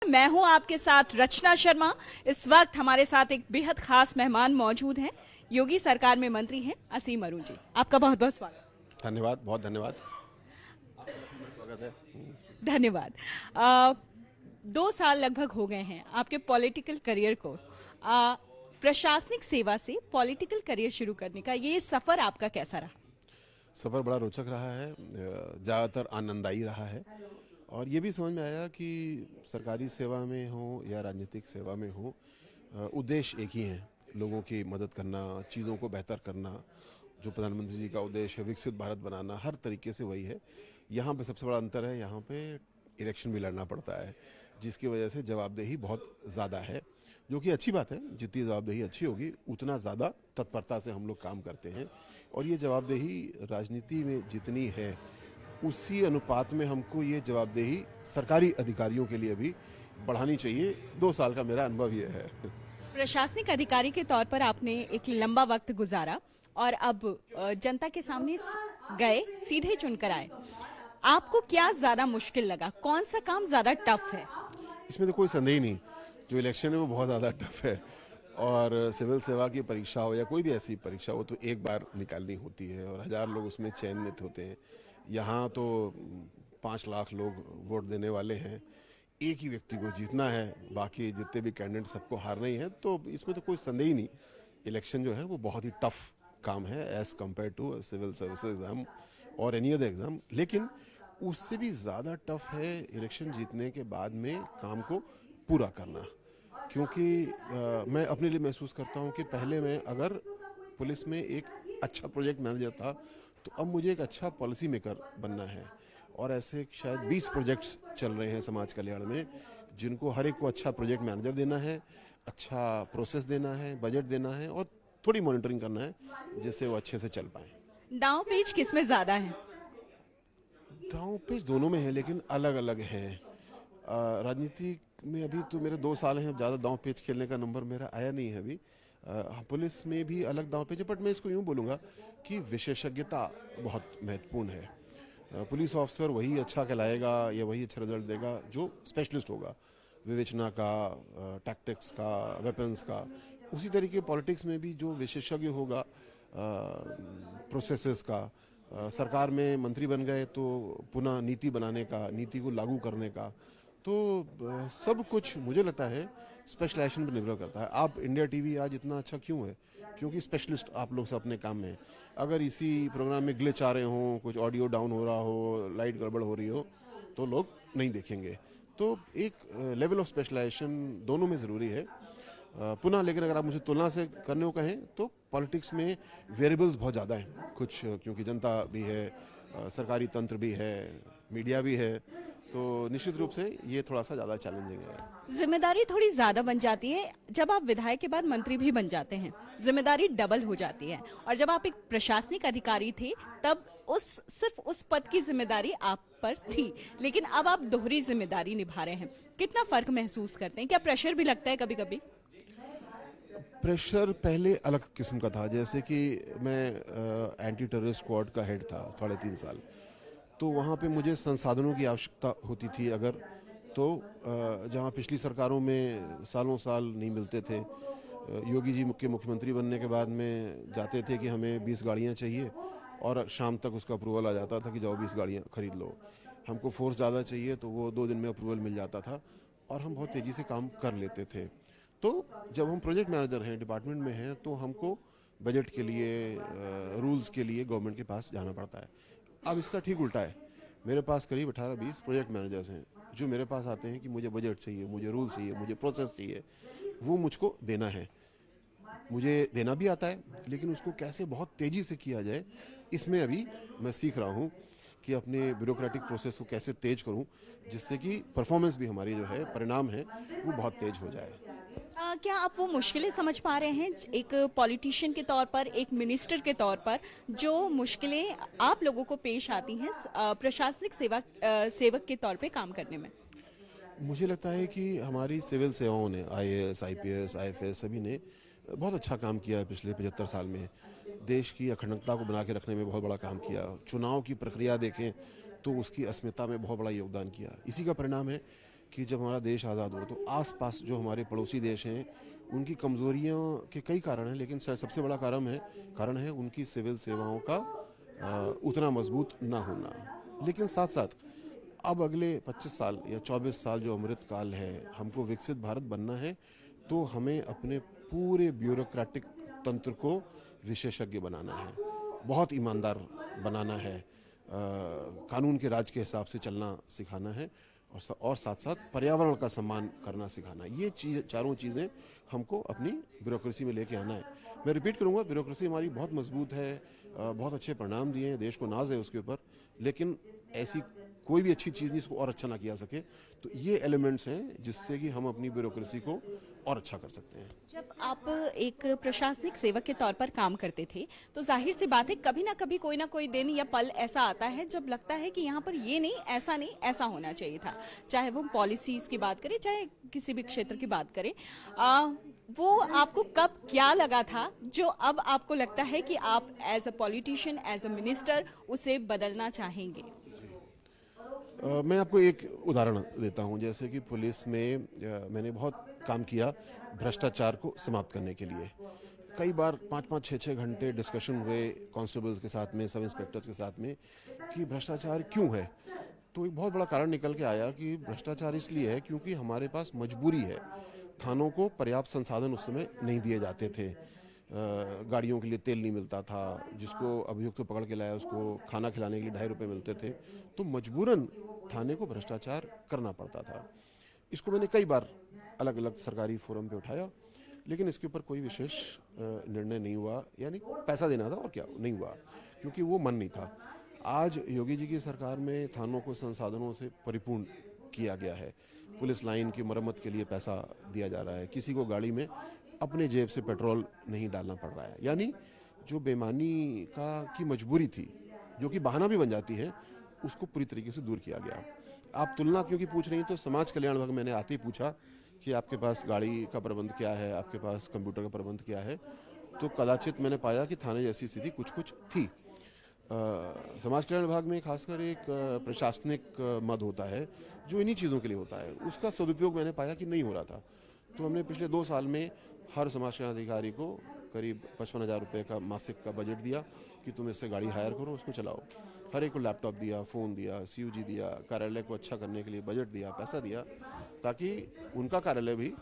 मैं हूं आपके साथ रचना शर्मा। इस वक्त हमारे साथ एक बेहद खास मेहमान मौजूद हैं। योगी सरकार में मंत्री हैं असीम अरुण जी। आपका बहुत बहुत स्वागत। धन्यवाद, बहुत धन्यवाद। स्वागत है। धन्यवाद। 2 साल लगभग हो गए हैं आपके पॉलिटिकल करियर को। प्रशासनिक सेवा से पॉलिटिकल करियर शुरू करने का ये सफर आपका कैसा रहा? सफ़र बड़ा रोचक रहा है, ज़्यादातर आनंददायी रहा है और ये भी समझ में आया कि सरकारी सेवा में हो या राजनीतिक सेवा में हो, उद्देश्य एक ही है, लोगों की मदद करना, चीज़ों को बेहतर करना। जो प्रधानमंत्री जी का उद्देश्य है विकसित भारत बनाना, हर तरीके से वही है। यहाँ पे सबसे बड़ा अंतर है, यहाँ पे इलेक्शन भी लड़ना पड़ता है, जिसकी वजह से जवाबदेही बहुत ज़्यादा है, जो कि अच्छी बात है। जितनी जवाबदेही अच्छी होगी उतना ज़्यादा तत्परता से हम लोग काम करते हैं और ये जवाबदेही राजनीति में जितनी है उसी अनुपात में हमको ये जवाबदेही सरकारी अधिकारियों के लिए भी बढ़ानी चाहिए। 2 साल का मेरा अनुभव ये है। प्रशासनिक अधिकारी के तौर पर आपने एक लंबा वक्त गुजारा और अब जनता के सामने गए, सीधे चुनकर आए। आपको क्या ज्यादा मुश्किल लगा? कौन सा काम ज्यादा टफ है? इसमें तो कोई संदेह नहीं, जो इलेक्शन है वो बहुत ज़्यादा टफ है और सिविल सेवा की परीक्षा हो या कोई भी ऐसी परीक्षा हो तो एक बार निकालनी होती है और 1000 लोग उसमें चयनित होते हैं। यहाँ तो 5 लाख लोग वोट देने वाले हैं, एक ही व्यक्ति को जीतना है, बाकी जितने भी कैंडिडेट सबको हारना ही है। तो इसमें तो कोई संदेह ही नहीं, इलेक्शन जो है वो बहुत ही टफ काम है as compare to civil service exam और एनी अदर एग्ज़ाम। लेकिन उससे भी ज़्यादा टफ है इलेक्शन जीतने के बाद में काम को पूरा करना, क्योंकि मैं अपने लिए महसूस करता हूँ कि पहले मैं अगर पुलिस में एक अच्छा प्रोजेक्ट मैनेजर था तो अब मुझे एक अच्छा पॉलिसी मेकर बनना है और ऐसे शायद 20 प्रोजेक्ट्स चल रहे हैं समाज कल्याण में, जिनको हर एक को अच्छा प्रोजेक्ट मैनेजर देना है, अच्छा प्रोसेस देना है, बजट देना है और थोड़ी मॉनिटरिंग करना है जिससे वो अच्छे से चल पाए। दांव पेच किस में ज्यादा है? दांव पेच दोनों में है लेकिन अलग अलग हैं। राजनीति में अभी तो मेरे 2 साल हैं, ज़्यादा दांव पेच खेलने का नंबर मेरा आया नहीं है अभी। पुलिस में भी अलग दांव पेच है, बट मैं इसको यूँ बोलूँगा कि विशेषज्ञता बहुत महत्वपूर्ण है। पुलिस ऑफिसर वही अच्छा कहलाएगा या वही अच्छा रिजल्ट देगा जो स्पेशलिस्ट होगा, विवेचना का, टैक्टिक्स का, वेपन्स का। उसी तरीके पॉलिटिक्स में भी जो विशेषज्ञ होगा प्रोसेसेस का, सरकार में मंत्री बन गए तो पुनः नीति बनाने का, नीति को लागू करने का, तो सब कुछ मुझे लगता है स्पेशलाइजेशन पर निर्भर करता है। आप इंडिया टीवी आज इतना अच्छा क्यों है? क्योंकि स्पेशलिस्ट आप लोग से अपने काम में। अगर इसी प्रोग्राम में ग्लिच आ रहे हों, कुछ ऑडियो डाउन हो रहा हो, लाइट गड़बड़ हो रही हो, तो लोग नहीं देखेंगे। तो एक लेवल ऑफ स्पेशलाइजेशन दोनों में ज़रूरी है। पुनः लेकिन अगर आप मुझे तुलना से करने को कहें तो पॉलिटिक्स में वेरिएबल्स बहुत ज़्यादा हैं कुछ, क्योंकि जनता भी है, सरकारी तंत्र भी है, मीडिया भी है, तो निश्चित रूप से ये थोड़ा सा ज़्यादा चैलेंजिंग है। जिम्मेदारी थोड़ी ज्यादा बन जाती है जब आप विधायक के बाद मंत्री भी बन जाते हैं, जिम्मेदारी डबल हो जाती है। और जब आप एक प्रशासनिक अधिकारी थे तब सिर्फ उस पद की जिम्मेदारी आप पर थी, लेकिन अब आप दोहरी जिम्मेदारी निभा रहे हैं। कितना फर्क महसूस करते हैं? क्या प्रेशर भी लगता है कभी कभी? प्रेशर पहले अलग किस्म का था, जैसे कि मैं एंटी टेररिस्ट स्क्वाड का हेड था 3.5 साल, तो वहाँ पे मुझे संसाधनों की आवश्यकता होती थी अगर, तो जहाँ पिछली सरकारों में सालों साल नहीं मिलते थे। योगी जी मुख्यमंत्री बनने के बाद में जाते थे कि हमें 20 गाड़ियाँ चाहिए और शाम तक उसका अप्रूवल आ जाता था कि जाओ 20 गाड़ियाँ खरीद लो। हमको फोर्स ज़्यादा चाहिए तो वो 2 दिन में अप्रूवल मिल जाता था और हम बहुत तेज़ी से काम कर लेते थे। तो जब हम प्रोजेक्ट मैनेजर हैं, डिपार्टमेंट में हैं, तो हमको बजट के लिए, रूल्स के लिए गवर्नमेंट के पास जाना पड़ता है। अब इसका ठीक उल्टा है, मेरे पास करीब 18-20 प्रोजेक्ट मैनेजर्स हैं जो मेरे पास आते हैं कि मुझे बजट चाहिए, मुझे रूल चाहिए, मुझे प्रोसेस चाहिए, वो मुझको देना है। मुझे देना भी आता है लेकिन उसको कैसे बहुत तेज़ी से किया जाए, इसमें अभी मैं सीख रहा हूँ कि अपने ब्यूरोक्रेटिक प्रोसेस को कैसे तेज करूँ जिससे कि परफॉर्मेंस भी हमारी जो है, परिणाम है, वो बहुत तेज हो जाए। क्या आप वो मुश्किलें समझ पा रहे हैं एक पॉलिटिशियन के तौर पर, एक मिनिस्टर के तौर पर, जो मुश्किलें आप लोगों को पेश आती हैं प्रशासनिक सेवक के तौर पे काम करने में? मुझे लगता है कि हमारी सिविल सेवाओं ने, IAS, IPS, IFS सभी ने बहुत अच्छा काम किया है पिछले 75 साल में। देश की अखंडता को बना के रखने में बहुत बड़ा काम किया। चुनाव की प्रक्रिया देखें तो उसकी अस्मिता में बहुत बड़ा योगदान किया। इसी का परिणाम है कि जब हमारा देश आज़ाद हुआ तो आसपास जो हमारे पड़ोसी देश हैं उनकी कमज़ोरियों के कई कारण हैं, लेकिन सबसे बड़ा कारण है उनकी सिविल सेवाओं का उतना मजबूत ना होना। लेकिन साथ साथ अब अगले 25 साल या 24 साल जो अमृत काल है, हमको विकसित भारत बनना है, तो हमें अपने पूरे ब्यूरोक्रेटिक तंत्र को विशेषज्ञ बनाना है, बहुत ईमानदार बनाना है, कानून के राज के हिसाब से चलना सिखाना है, और साथ साथ पर्यावरण का सम्मान करना सिखाना है। ये चारों चीज़ें हमको अपनी ब्यूरोक्रेसी में लेके आना है। मैं रिपीट करूँगा, ब्यूरोक्रेसी हमारी बहुत मजबूत है, बहुत अच्छे परिणाम दिए हैं, देश को नाज है उसके ऊपर, लेकिन ऐसी कोई भी अच्छी चीज़ नहीं इसको और अच्छा ना किया सके। तो ये एलिमेंट्स हैं जिससे कि हम अपनी ब्यूरोक्रेसी को और अच्छा कर सकते हैं। जब आप एक प्रशासनिक सेवक के तौर पर काम करते थे तो जाहिर सी बात है कभी ना कोई दिन या पल ऐसा आता है जब लगता है कि यहाँ पर ये नहीं, ऐसा होना चाहिए था। चाहे वो पॉलिसीज की बात करें, चाहे किसी भी क्षेत्र की बात करें, वो आपको कब क्या लगा था जो अब आपको लगता है कि आप as a politician, as a minister उसे बदलना चाहेंगे? मैं आपको एक उदाहरण देता हूं। जैसे कि पुलिस में मैंने बहुत काम किया भ्रष्टाचार को समाप्त करने के लिए। कई बार 5-5, 6-6 घंटे डिस्कशन हुए कांस्टेबल्स के साथ में, सब इंस्पेक्टर्स के साथ में, कि भ्रष्टाचार क्यों है। तो एक बहुत बड़ा कारण निकल के आया कि भ्रष्टाचार इसलिए है क्योंकि हमारे पास मजबूरी है। थानों को पर्याप्त संसाधन उस समय नहीं दिए जाते थे। गाड़ियों के लिए तेल नहीं मिलता था, जिसको अभियुक्त को पकड़ के लाया उसको खाना खिलाने के लिए 2.5 रुपये मिलते थे। तो मजबूरन थाने को भ्रष्टाचार करना पड़ता था। इसको मैंने कई बार अलग अलग सरकारी फोरम पे उठाया, लेकिन इसके ऊपर कोई विशेष निर्णय नहीं हुआ। यानी पैसा देना था और क्या, नहीं हुआ, क्योंकि वो मन नहीं था। आज योगी जी की सरकार में थानों को संसाधनों से परिपूर्ण किया गया है। पुलिस लाइन की मरम्मत के लिए पैसा दिया जा रहा है, किसी को गाड़ी में अपने जेब से पेट्रोल नहीं डालना पड़ रहा है। यानी जो बेईमानी की मजबूरी थी, जो कि बहाना भी बन जाती है, उसको पूरी तरीके से दूर किया गया। आप तुलना क्योंकि पूछ रही हैं, तो समाज कल्याण विभाग मैंने आते ही पूछा कि आपके पास गाड़ी का प्रबंध क्या है, आपके पास कंप्यूटर का प्रबंध क्या है। तो कदाचित मैंने पाया कि थाने जैसी स्थिति कुछ थी। समाज कल्याण विभाग में खासकर एक प्रशासनिक मद होता है जो इन्हीं चीज़ों के लिए होता है, उसका सदुपयोग मैंने पाया कि नहीं हो रहा था। तो हमने पिछले 2 साल में हर समाज कल्याण अधिकारी को करीब 55,000 रुपये का मासिक का बजट दिया कि तुम इससे गाड़ी हायर करो, उसको चलाओ। हर एक को लैपटॉप दिया, फ़ोन दिया, CUG दिया, कार्यालय को अच्छा करने के लिए बजट दिया, पैसा दिया, ताकि उनका कार्यालय भी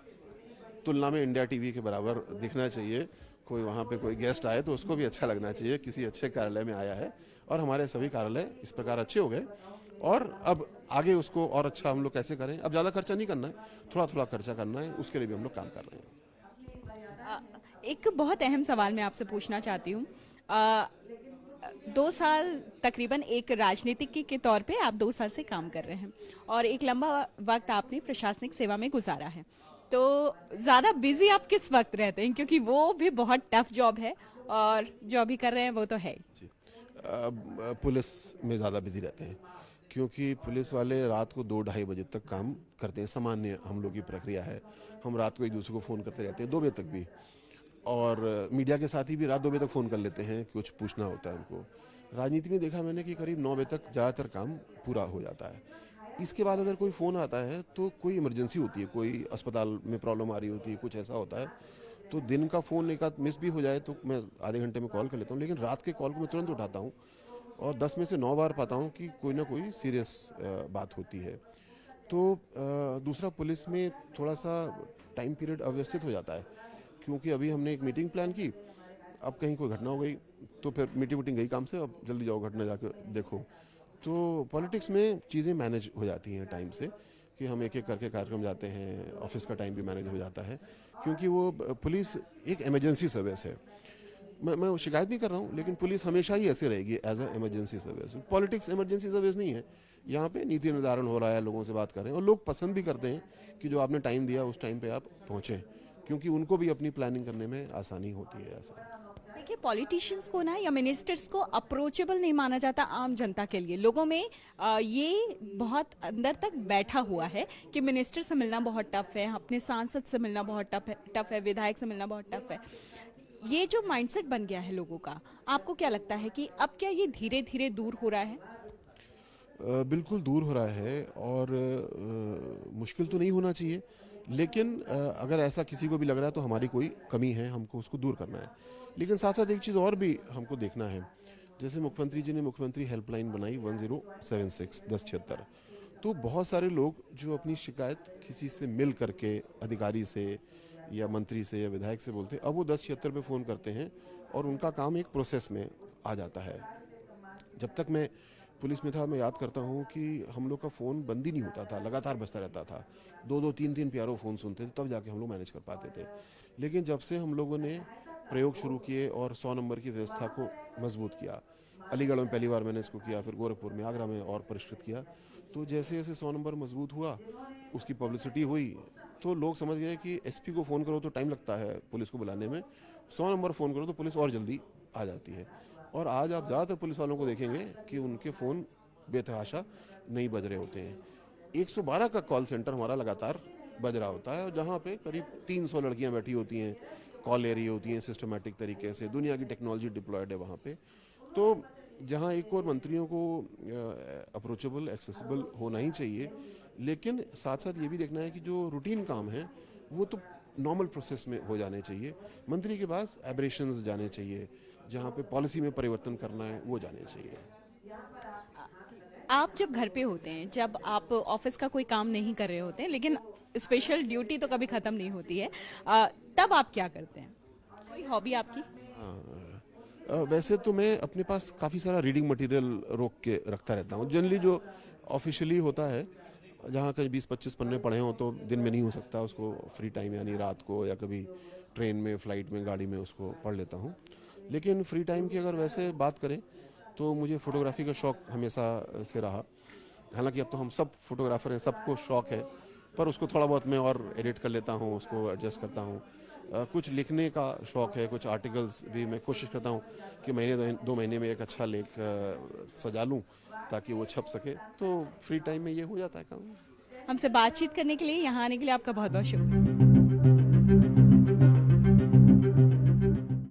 तुलना में इंडिया टीवी के बराबर दिखना चाहिए। कोई वहाँ पे कोई गेस्ट आए तो उसको भी अच्छा लगना चाहिए, किसी अच्छे कार्यालय में आया है। और हमारे सभी कार्यालय इस प्रकार अच्छे हो गए, और अब आगे उसको और अच्छा हम लोग कैसे करें। अब ज़्यादा खर्चा नहीं करना है, थोड़ा खर्चा करना है, उसके लिए भी हम लोग काम कर रहे हैं। एक बहुत अहम सवाल मैं आपसे पूछना चाहती हूँ। 2 साल तकरीबन एक राजनीतिक के तौर पे आप 2 साल से काम कर रहे हैं, और एक लंबा वक्त आपने प्रशासनिक सेवा में गुजारा है। तो ज़्यादा बिजी आप किस वक्त रहते हैं, क्योंकि वो भी बहुत टफ जॉब है, और जो अभी कर रहे हैं वो तो है ही। पुलिस में ज़्यादा बिजी रहते हैं, क्योंकि पुलिस वाले रात को 2-2:30 बजे तक काम करते हैं। सामान्य हम लोग की प्रक्रिया है, हम रात को एक दूसरे को फ़ोन करते रहते हैं 2 बजे तक भी, और मीडिया के साथ ही भी रात 2 बजे तक फ़ोन कर लेते हैं, कुछ पूछना होता है उनको। राजनीति में देखा मैंने कि करीब 9 बजे तक ज़्यादातर काम पूरा हो जाता है। इसके बाद अगर कोई फ़ोन आता है तो कोई इमरजेंसी होती है, कोई अस्पताल में प्रॉब्लम आ रही होती है, कुछ ऐसा होता है, तो दिन का फ़ोन एक आध मिस भी हो जाए तो मैं आधे घंटे में कॉल कर लेता हूँ। लेकिन रात के कॉल को मैं तुरंत उठाता हूँ, और 10 में से 9 बार पाता हूँ कि कोई ना कोई सीरियस बात होती है। तो दूसरा, पुलिस में थोड़ा सा टाइम पीरियड अव्यवस्थित हो जाता है, क्योंकि अभी हमने एक मीटिंग प्लान की, अब कहीं कोई घटना हो गई तो फिर मीटिंग गई काम से, अब जल्दी जाओ घटना जाकर देखो। तो पॉलिटिक्स में चीज़ें मैनेज हो जाती हैं टाइम से, कि हम एक करके कार्यक्रम जाते हैं, ऑफिस का टाइम भी मैनेज हो जाता है, क्योंकि वो पुलिस एक इमरजेंसी सर्विस है। मैं शिकायत नहीं कर रहा हूँ, लेकिन पुलिस हमेशा ही ऐसे रहेगी as a emergency service. Politics emergency service नहीं है। यहाँ पे नीति निर्धारण हो रहा है, लोगों से बात कर रहे हैं, और लोग पसंद भी करते हैं कि जो आपने टाइम दिया उस टाइम पे आप पहुँचें, क्योंकि उनको भी अपनी प्लानिंग करने में आसानी होती है। ऐसा देखिए, पॉलिटिशियंस को ना या मिनिस्टर्स को अप्रोचेबल नहीं माना जाता आम जनता के लिए। लोगों में ये बहुत अंदर तक बैठा हुआ है कि मिनिस्टर से मिलना बहुत टफ है, अपने सांसद से मिलना बहुत टफ है, विधायक से मिलना बहुत टफ है। ये जो माइंडसेट बन गया है लोगों का, आपको क्या लगता है कि अब क्या ये धीरे धीरे दूर हो रहा है? बिल्कुल दूर हो रहा है और मुश्किल तो नहीं होना चाहिए, लेकिन अगर ऐसा किसी को भी लग रहा है तो हमारी कोई कमी है, हमको उसको दूर करना है। लेकिन साथ साथ एक चीज़ और भी हमको देखना है, जैसे मुख्यमंत्री जी ने मुख्यमंत्री हेल्पलाइन बनाई 1076 1076, तो बहुत सारे लोग जो अपनी शिकायत किसी से मिल करके, अधिकारी से या मंत्री से या विधायक से बोलते हैं, अब वो 1076 पे फ़ोन करते हैं और उनका काम एक प्रोसेस में आ जाता है। जब तक मैं पुलिस में था, मैं याद करता हूँ कि हम लोग का फ़ोन बंद ही नहीं होता था, लगातार बजता रहता था। 2-2 3-3 प्यारो फ़ोन सुनते थे, तब जाके हम लोग मैनेज कर पाते थे। लेकिन जब से हम लोगों ने प्रयोग शुरू किए और 100 नंबर की व्यवस्था को मजबूत किया, अलीगढ़ में पहली बार मैंने इसको किया, फिर गोरखपुर में, आगरा में और परिष्कृत किया, तो जैसे जैसे 100 नंबर मजबूत हुआ, उसकी पब्लिसिटी हुई, तो लोग समझ गए कि एसपी को फ़ोन करो तो टाइम लगता है पुलिस को बुलाने में, 100 नंबर फ़ोन करो तो पुलिस और जल्दी आ जाती है। और आज आप ज़्यादातर पुलिस वालों को देखेंगे कि उनके फ़ोन बेतहाशा नहीं बज रहे होते हैं। 112 का कॉल सेंटर हमारा लगातार बज रहा होता है, और जहाँ पे करीब 300 लड़कियां बैठी होती हैं, कॉल ले रही होती हैं सिस्टमेटिक तरीके से, दुनिया की टेक्नोलॉजी डिप्लॉयड है वहाँ पे। तो जहाँ एक और मंत्रियों को अप्रोचेबल, एक्सेसिबल होना ही चाहिए, लेकिन साथ साथ ये भी देखना है कि जो रूटीन काम है वो तो नॉर्मल प्रोसेस में हो जाने चाहिए। मंत्री के पास एब्रेशंस जाने चाहिए, जहाँ पे पॉलिसी में परिवर्तन करना है वो जाने चाहिए। आप जब घर पे होते हैं, जब आप ऑफिस का कोई काम नहीं कर रहे होते हैं, लेकिन स्पेशल ड्यूटी तो कभी खत्म नहीं होती है, तब आप क्या करते हैं? कोई हॉबी आपकी? वैसे तो मैं अपने पास काफ़ी सारा रीडिंग मटेरियल रोक के रखता रहता हूँ। जनरली जो ऑफिशियली होता है, जहाँ कहीं 20-25 पन्ने पढ़े हों तो दिन में नहीं हो सकता, उसको फ्री टाइम यानी रात को या कभी ट्रेन में, फ्लाइट में, गाड़ी में उसको पढ़ लेता हूँ। लेकिन फ्री टाइम की अगर वैसे बात करें तो मुझे फ़ोटोग्राफी का शौक़ हमेशा से रहा। हालांकि अब तो हम सब फोटोग्राफर हैं, सबको शौक़ है, पर उसको थोड़ा बहुत मैं और एडिट कर लेता हूँ, उसको एडजस्ट करता हूँ। कुछ लिखने का शौक़ है, कुछ आर्टिकल्स भी मैं कोशिश करता हूँ कि महीने 2 महीने में एक अच्छा लेख सजा लूँ ताकि वो छप सके। तो फ्री टाइम में ये हो जाता है काम। हमसे बातचीत करने के लिए, यहाँ आने के लिए आपका बहुत बहुत शुक्रिया।